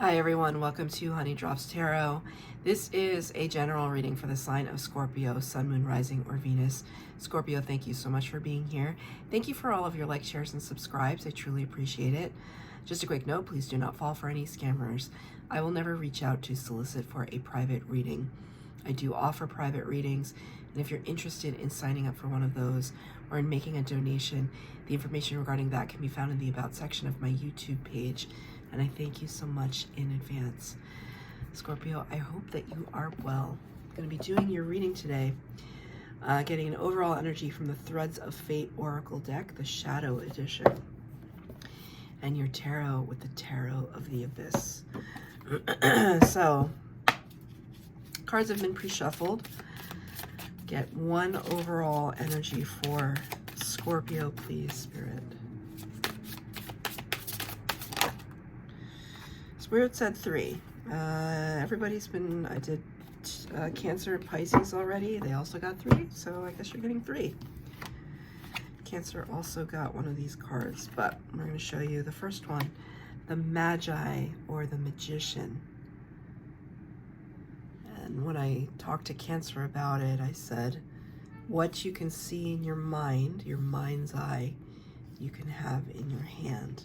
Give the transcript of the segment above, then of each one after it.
Hi everyone, welcome to Honey Drops Tarot. This is a general reading for the sign of Scorpio, Sun, Moon, Rising, or Venus. Scorpio, thank you so much for being here. Thank you for all of your likes, shares, and subscribes. I truly appreciate it. Just a quick note, please do not fall for any scammers. I will never reach out to solicit for a private reading. I do offer private readings, and if you're interested in signing up for one of those or in making a donation, the information regarding that can be found in the About section of my YouTube page. And I thank you so much in advance. Scorpio, I hope that you are well. I'm going to be doing your reading today, getting an overall energy from the Threads of Fate Oracle deck, the Shadow Edition, and your tarot with the Tarot of the Abyss. So, cards have been pre-shuffled. Get one overall energy for Scorpio, please, Spirit. Spirit said 3. Everybody's been, I did Cancer and Pisces already. They also got 3, so I guess you're getting 3. Cancer also got one of these cards, but we're going to show you the first one, the Magi or the Magician. And when I talked to Cancer about it, I said, what you can see in your mind, your mind's eye, you can have in your hand.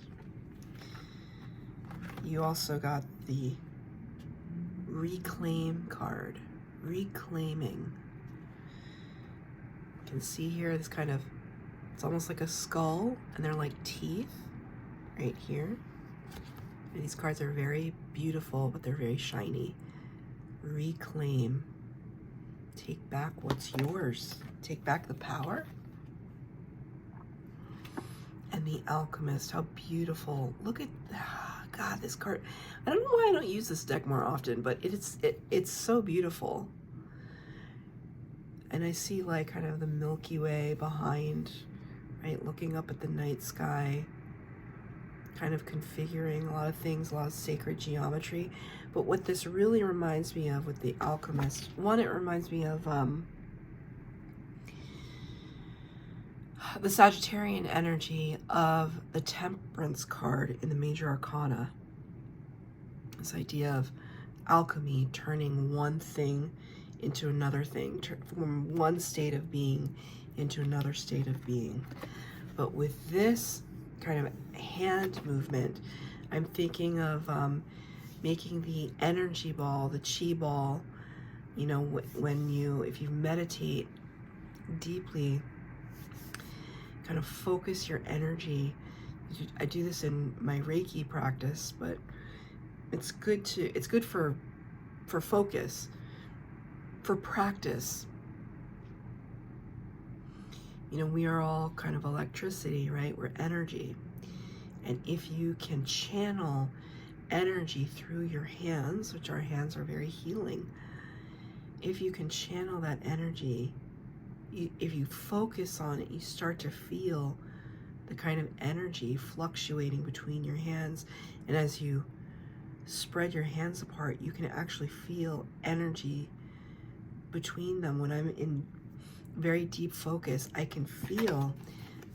You also got the Reclaim card, reclaiming. You can see here this kind of, it's almost like a skull, and they're like teeth right here. And these cards are very beautiful, but they're very shiny. Reclaim. Take back what's yours. Take back the power. And the Alchemist, how beautiful. Look at God, this card. I don't know why I don't use this deck more often, but it's so beautiful. And I see like kind of the Milky Way behind, right? Looking up at the night sky, kind of configuring a lot of things, a lot of sacred geometry. But what this really reminds me of with the Alchemist, one, it reminds me of the Sagittarian energy of the Temperance card in the Major Arcana. This idea of alchemy, turning one thing into another thing, from one state of being into another state of being. But with this kind of hand movement, I'm thinking of making the energy ball, the chi ball, you know, if you meditate deeply, kind of focus your energy. I do this in my Reiki practice, but it's good for focus, for practice. You know, we are all kind of electricity, right? We're energy. And if you can channel energy through your hands, which our hands are very healing, if you can channel that energy, if you focus on it, you start to feel the kind of energy fluctuating between your hands. And as you spread your hands apart, you can actually feel energy between them. When I'm in very deep focus, I can feel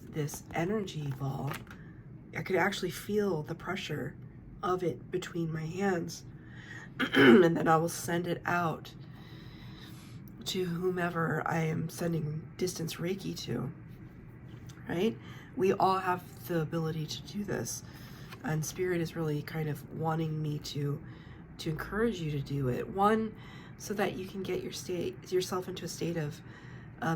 this energy ball. I could actually feel the pressure of it between my hands. And then I will send it out to whomever I am sending distance Reiki to, right? We all have the ability to do this. And Spirit is really kind of wanting me to encourage you to do it. One, so that you can get yourself into a state of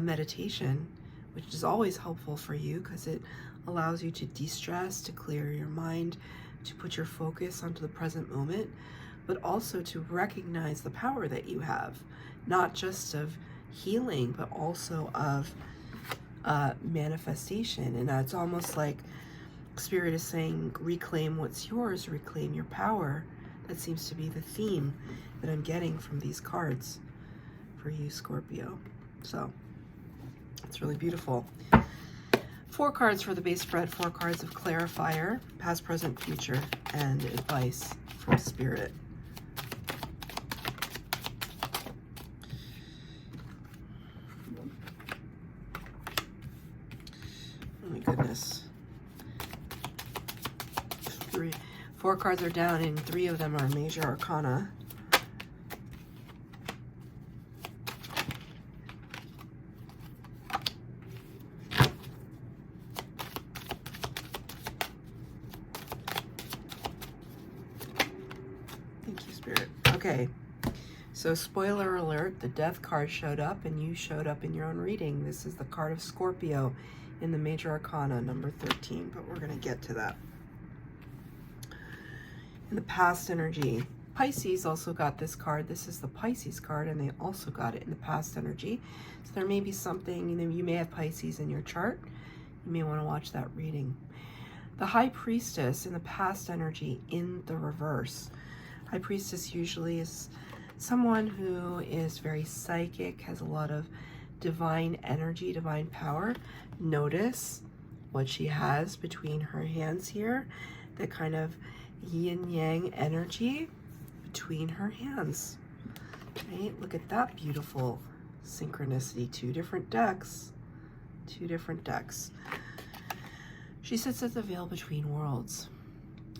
meditation, which is always helpful for you because it allows you to de-stress, to clear your mind, to put your focus onto the present moment, but also to recognize the power that you have, not just of healing, but also of manifestation. And it's almost like Spirit is saying, reclaim what's yours, reclaim your power. That seems to be the theme that I'm getting from these cards for you, Scorpio. So it's really beautiful. 4 cards for the base spread, 4 cards of clarifier, past, present, future, and advice from Spirit. Oh my goodness. 4 cards are down and 3 of them are major arcana. Thank you, Spirit. Okay. So spoiler alert, the death card showed up and you showed up in your own reading. This is the card of Scorpio in the major arcana, number 13, but we're going to get to that. In the past energy, Pisces also got this card. This is the Pisces card, and they also got it in the past energy. So there may be something, you may have Pisces in your chart. You may want to watch that reading. The High Priestess in the past energy in the reverse. High Priestess usually is someone who is very psychic, has a lot of divine energy, divine power. Notice what she has between her hands here, the kind of yin-yang energy between her hands. Right? Look at that beautiful synchronicity. 2 different decks. 2 different decks. She sits at the veil between worlds,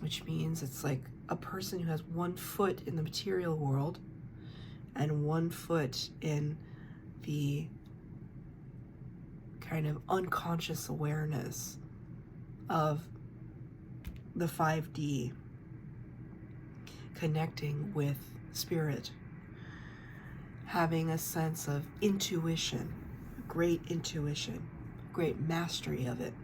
which means it's like a person who has 1 foot in the material world and 1 foot in the kind of unconscious awareness of the 5D, connecting with spirit, having a sense of intuition, great intuition, great mastery of it.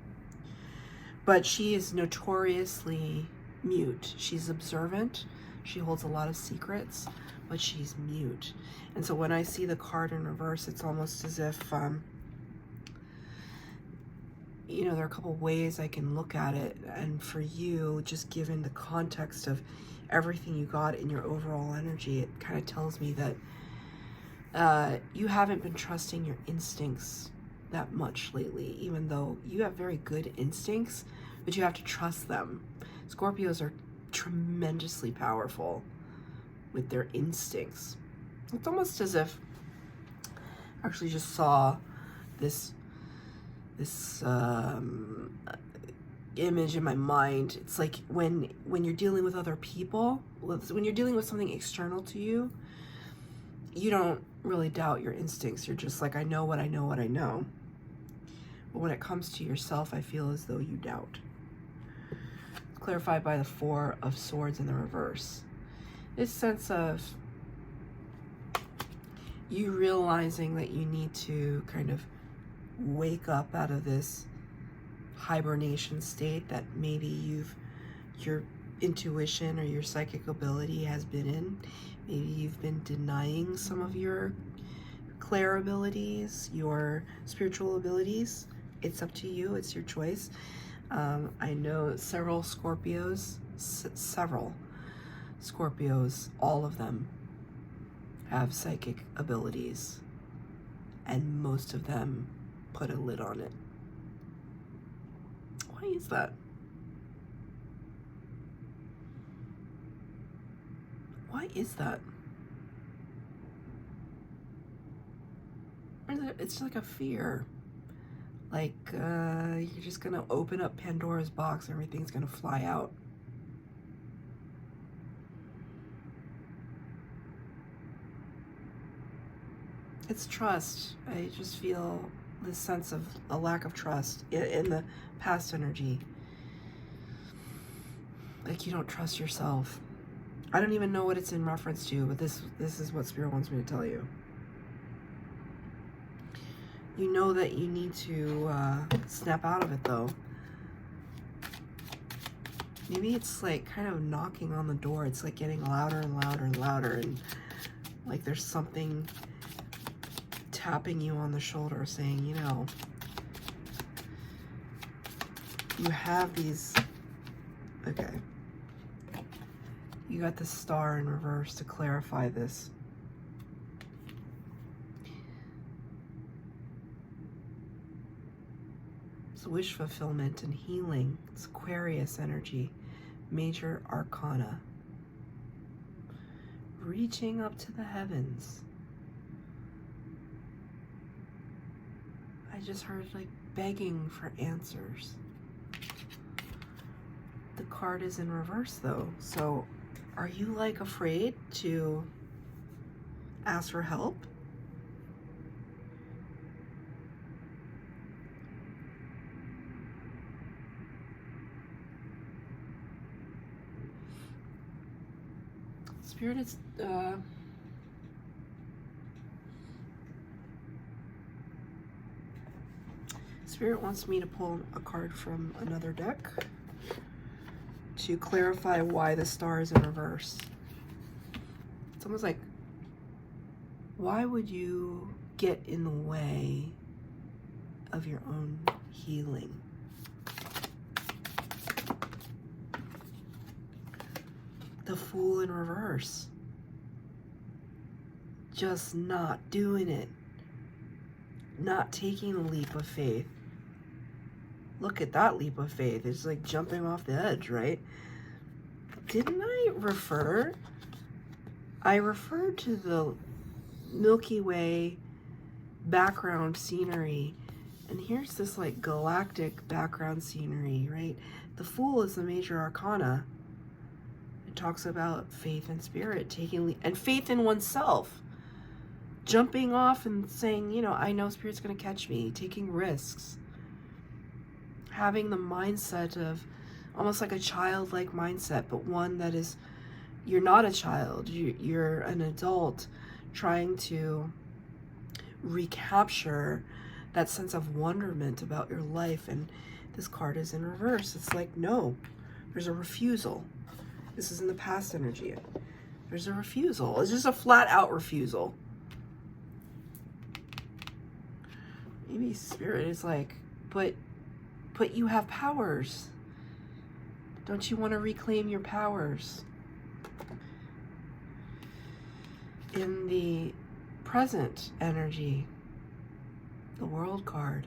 But she is notoriously mute. She's observant. She holds a lot of secrets, but she's mute. And so when I see the card in reverse, it's almost as if, you know, there are a couple ways I can look at it. And for you, just given the context of everything you got in your overall energy, it kind of tells me that you haven't been trusting your instincts that much lately, even though you have very good instincts, but you have to trust them. Scorpios are tremendously powerful with their instincts. It's almost as if I actually just saw this image in my mind. It's like when you're dealing with other people, when you're dealing with something external to you, you don't really doubt your instincts. You're just like, I know what I know what I know. But when it comes to yourself, I feel as though you doubt. It's clarified by the 4 of Swords in the reverse. This sense of you realizing that you need to kind of wake up out of this hibernation state that maybe your intuition or your psychic ability has been in. Maybe you've been denying some of your clair abilities, your spiritual abilities. It's up to you. It's your choice. I know several Scorpios, all of them have psychic abilities, and most of them put a lid on it. Why is that? Why is that? It's like a fear. Like, you're just gonna open up Pandora's box, everything's gonna fly out. It's trust. I just feel this sense of a lack of trust in the past energy. Like you don't trust yourself. I don't even know what it's in reference to, but this is what Spirit wants me to tell you. You know that you need to snap out of it, though. Maybe it's like kind of knocking on the door. It's like getting louder and louder and louder, and like there's something tapping you on the shoulder saying, you know, you have these, okay. You got the star in reverse to clarify this. It's wish fulfillment and healing. It's Aquarius energy, major arcana. Reaching up to the heavens. I just heard like begging for answers. The card is in reverse though. So are you like afraid to ask for help? Spirit is Spirit wants me to pull a card from another deck to clarify why the star is in reverse. It's almost like, why would you get in the way of your own healing? The Fool in reverse. Just not doing it. Not taking a leap of faith. Look at that leap of faith. It's like jumping off the edge, right? Didn't I refer? I referred to the Milky Way background scenery. And here's this like galactic background scenery, right? The Fool is the major arcana. It talks about faith and spirit, taking and faith in oneself. Jumping off and saying, you know, I know Spirit's going to catch me. Taking risks. Having the mindset of almost like a childlike mindset, but one that is, you're not a child. You're an adult trying to recapture that sense of wonderment about your life. And this card is in reverse. It's like, no, there's a refusal. This is in the past energy. There's a refusal. It's just a flat out refusal. Maybe Spirit is like, but you have powers. Don't you want to reclaim your powers? In the present energy, the World card,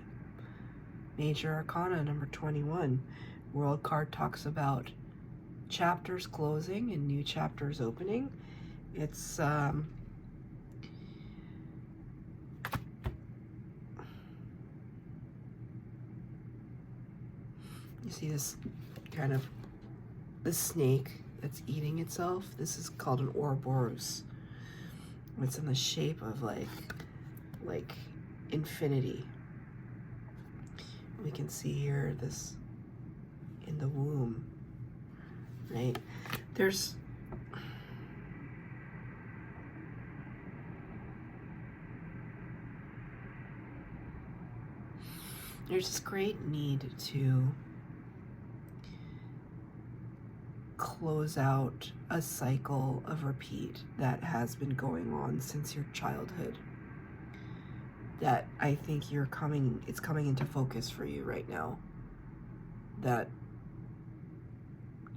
Major Arcana number 21. World card talks about chapters closing and new chapters opening. It's you see this kind of this snake that's eating itself. This is called an Ouroboros. It's in the shape of like infinity. We can see here this in the womb, right? There's this great need to close out a cycle of repeat that has been going on since your childhood. That I think it's coming into focus for you right now. That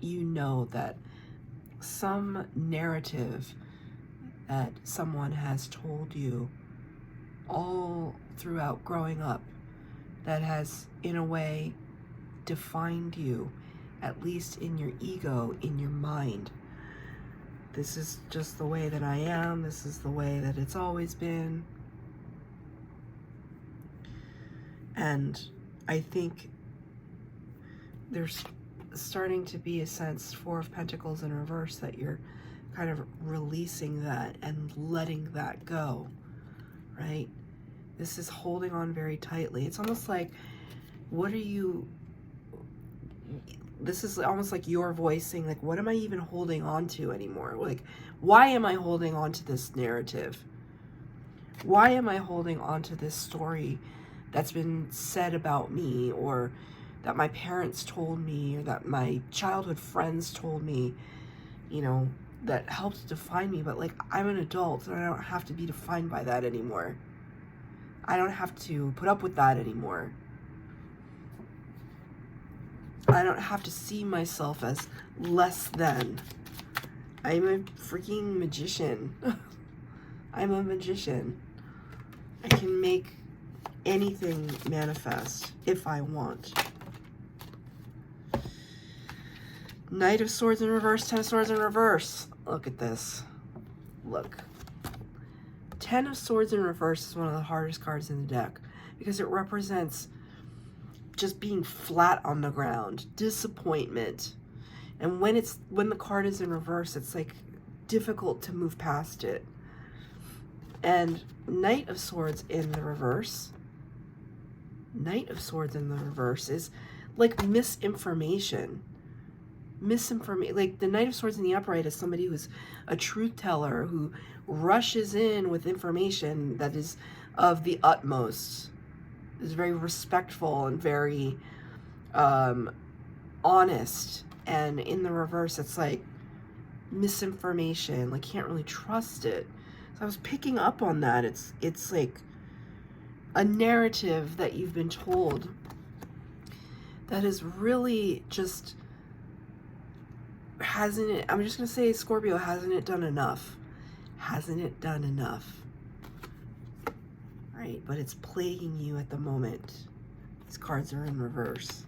you know that some narrative that someone has told you all throughout growing up that has, in a way, defined you, at least in your ego, in your mind. This is just the way that I am. This is the way that it's always been. And I think there's starting to be a sense, Four of Pentacles in reverse, that you're kind of releasing that and letting that go, right? This is holding on very tightly. It's almost like, this is almost like your voice saying, like, what am I even holding on to anymore? Like, why am I holding on to this narrative? Why am I holding on to this story that's been said about me, or that my parents told me, or that my childhood friends told me, you know, that helped define me? But like, I'm an adult and I don't have to be defined by that anymore. I don't have to put up with that anymore. I don't have to see myself as less than. I'm a freaking magician. I'm a magician. I can make anything manifest if I want. Knight of Swords in reverse, Ten of Swords in reverse. Look at this. Look. Ten of Swords in reverse is one of the hardest cards in the deck because it represents just being flat on the ground, disappointment. And when the card is in reverse, it's like difficult to move past it. And Knight of Swords in the reverse is like misinformation. Like the Knight of Swords in the upright is somebody who's a truth teller who rushes in with information that is of the utmost, is very respectful and very honest. And in the reverse, it's like misinformation, like can't really trust it. So I was picking up on that. It's like a narrative that you've been told that is really just hasn't it, I'm just going to say, Scorpio, hasn't it done enough? Hasn't it done enough? Right, but it's plaguing you at the moment. These cards are in reverse.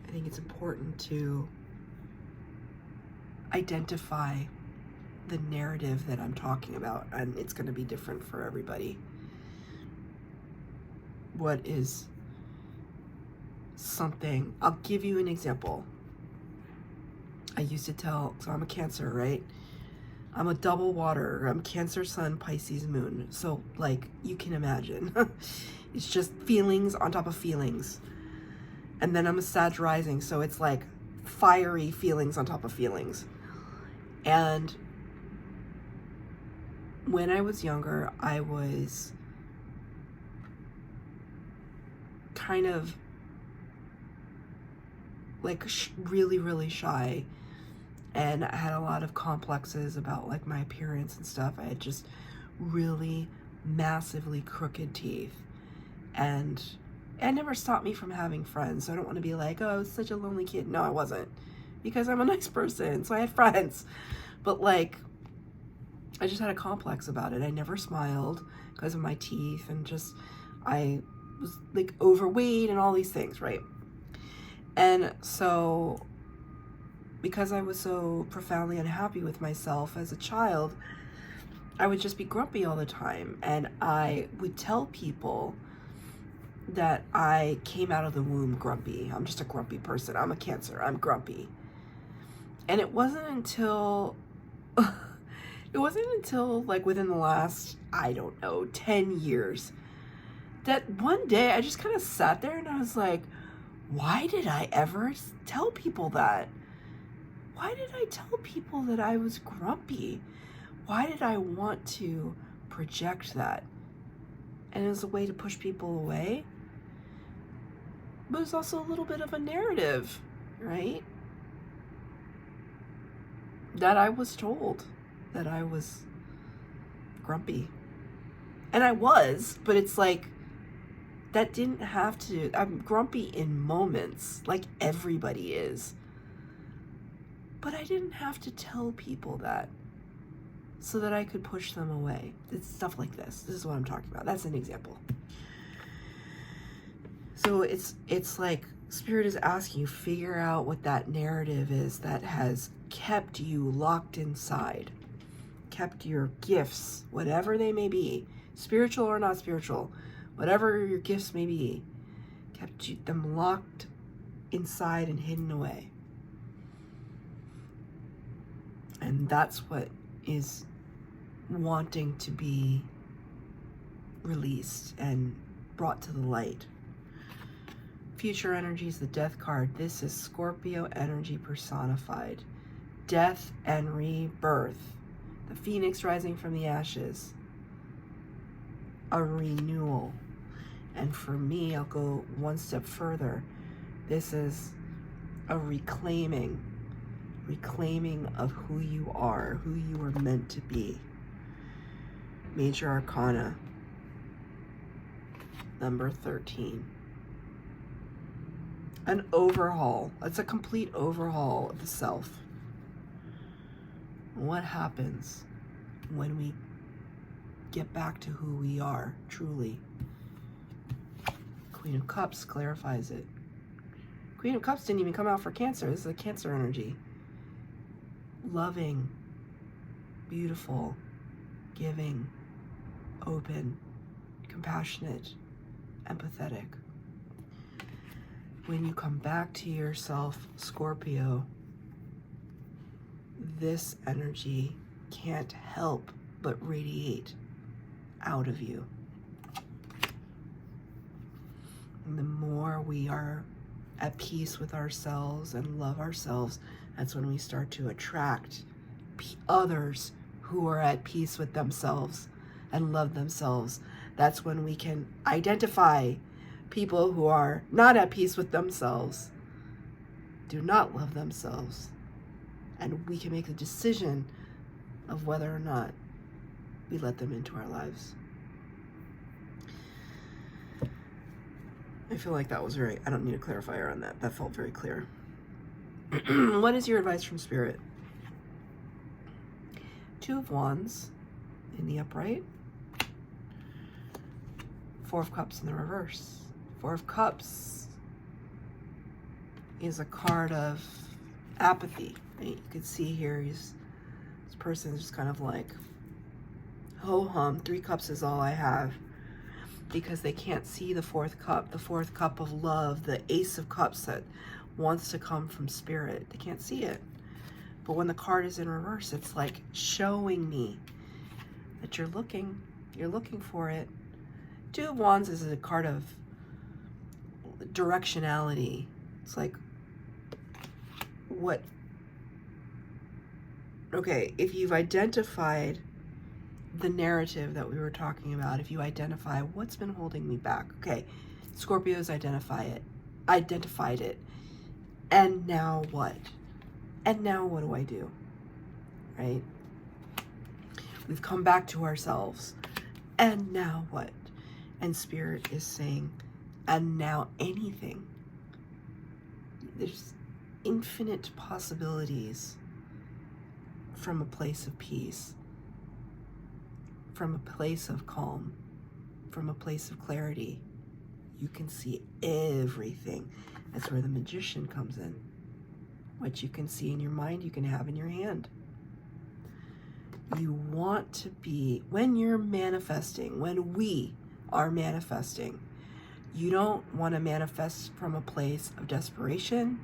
I think it's important to identify the narrative that I'm talking about, and it's going to be different for everybody. What is something, I'll give you an example. I used to tell, so I'm a Cancer, right? I'm a double water. I'm Cancer, Sun, Pisces, Moon. So, like, you can imagine. It's just feelings on top of feelings. And then I'm a Sag rising, so it's like fiery feelings on top of feelings. And when I was younger, I was kind of like really, really shy. And I had a lot of complexes about like my appearance and stuff. I had just really massively crooked teeth. And it never stopped me from having friends. So I don't want to be like, oh, I was such a lonely kid. No, I wasn't. Because I'm a nice person. So I had friends. But like, I just had a complex about it. I never smiled because of my teeth. And just, I was like overweight and all these things, right? And so, because I was so profoundly unhappy with myself as a child, I would just be grumpy all the time. And I would tell people that I came out of the womb grumpy. I'm just a grumpy person. I'm a Cancer. I'm grumpy. And it wasn't until like within the last, I don't know, 10 years that one day I just kind of sat there and I was like, why did I ever tell people that? Why did I tell people that I was grumpy? Why did I want to project that? And it was a way to push people away. But it's also a little bit of a narrative, right? That I was told that I was grumpy. And I was, but it's like, that didn't have to, I'm grumpy in moments, like everybody is. But I didn't have to tell people that so that I could push them away. It's stuff like this. This is what I'm talking about. That's an example. So it's like Spirit is asking you, figure out what that narrative is that has kept you locked inside, kept your gifts, whatever they may be, spiritual or not spiritual, whatever your gifts may be, kept them locked inside and hidden away. And that's what is wanting to be released and brought to the light. Future energy is the Death card. This is Scorpio energy personified. Death and rebirth. The phoenix rising from the ashes. A renewal. And for me, I'll go one step further. This is a reclaiming of who you are, who you were meant to be. Major Arcana, number 13. An overhaul. It's a complete overhaul of the self. What happens when we get back to who we are, truly? Queen of Cups clarifies it. Queen of Cups didn't even come out for Cancer. This is a Cancer energy. Loving, beautiful, giving, open, compassionate, empathetic. When you come back to yourself, Scorpio, this energy can't help but radiate out of you. And the more we are at peace with ourselves and love ourselves, that's when we start to attract others who are at peace with themselves and love themselves. That's when we can identify people who are not at peace with themselves, do not love themselves, and we can make a decision of whether or not we let them into our lives. I feel like that was very, I don't need a clarifier on that. That felt very clear. What is your advice from Spirit? Two of Wands in the upright. Four of Cups in the reverse. Four of Cups is a card of apathy. Right? You can see here, this person is just kind of like, ho-hum, 3 cups is all I have. Because they can't see the 4th cup, the 4th cup of love, the Ace of Cups that wants to come from Spirit. They can't see it. But when the card is in reverse, it's like showing me that you're looking for it. 2 of Wands is a card of directionality. It's like, what? Okay, if you've identified the narrative that we were talking about, if you identify what's been holding me back, okay, Scorpios identified it, and now what? And now what do I do? Right? We've come back to ourselves, and now what? And Spirit is saying, and now anything. There's infinite possibilities from a place of peace, from a place of calm, from a place of clarity. You can see everything. That's where the Magician comes in. What you can see in your mind, you can have in your hand. You want to be, when you're manifesting, when we are manifesting, you don't want to manifest from a place of desperation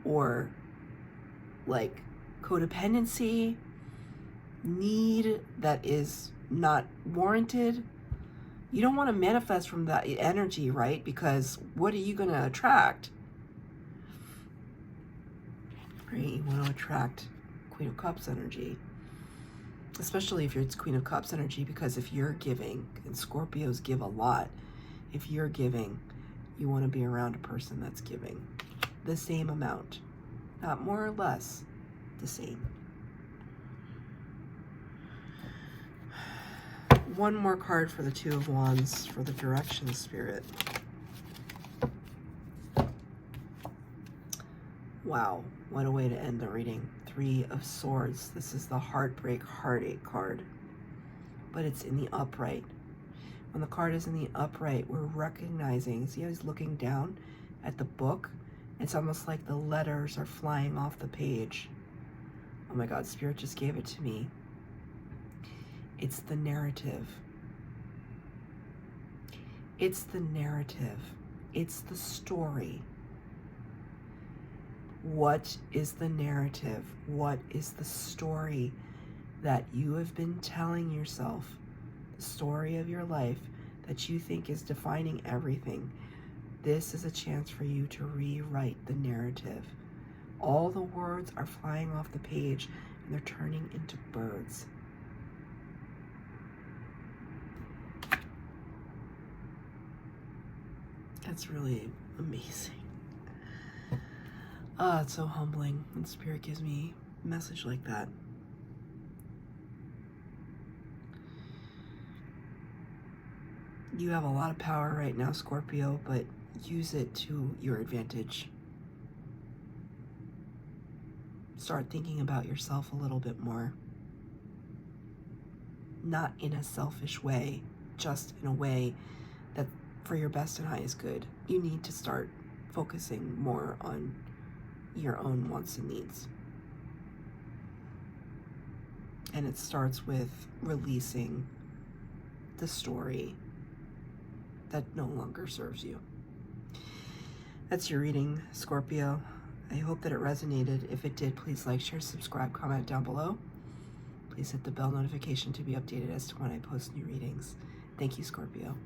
or like codependency, need that is not warranted. You don't want to manifest from that energy, right? Because what are you going to attract? Right? You want to attract Queen of Cups energy. Especially if it's Queen of Cups energy, because if you're giving, and Scorpios give a lot, if you're giving, you want to be around a person that's giving the same amount. Not more or less, the same. One more card for the 2 of Wands for the direction, Spirit. Wow, what a way to end the reading. 3 of Swords. This is the heartbreak, heartache card. But it's in the upright. When the card is in the upright, we're recognizing, see how he's looking down at the book? It's almost like the letters are flying off the page. Oh my God, Spirit just gave it to me. It's the narrative. It's the narrative. It's the story. What is the narrative? What is the story that you have been telling yourself? The story of your life that you think is defining everything. This is a chance for you to rewrite the narrative. All the words are flying off the page and they're turning into birds. That's really amazing. It's so humbling when Spirit gives me a message like that. You have a lot of power right now, Scorpio, but use it to your advantage. Start thinking about yourself a little bit more. Not in a selfish way, just in a way that for your best and highest good. You need to start focusing more on your own wants and needs. And it starts with releasing the story that no longer serves you. That's your reading, Scorpio. I hope that it resonated. If it did, please like, share, subscribe, comment down below. Please hit the bell notification to be updated as to when I post new readings. Thank you, Scorpio.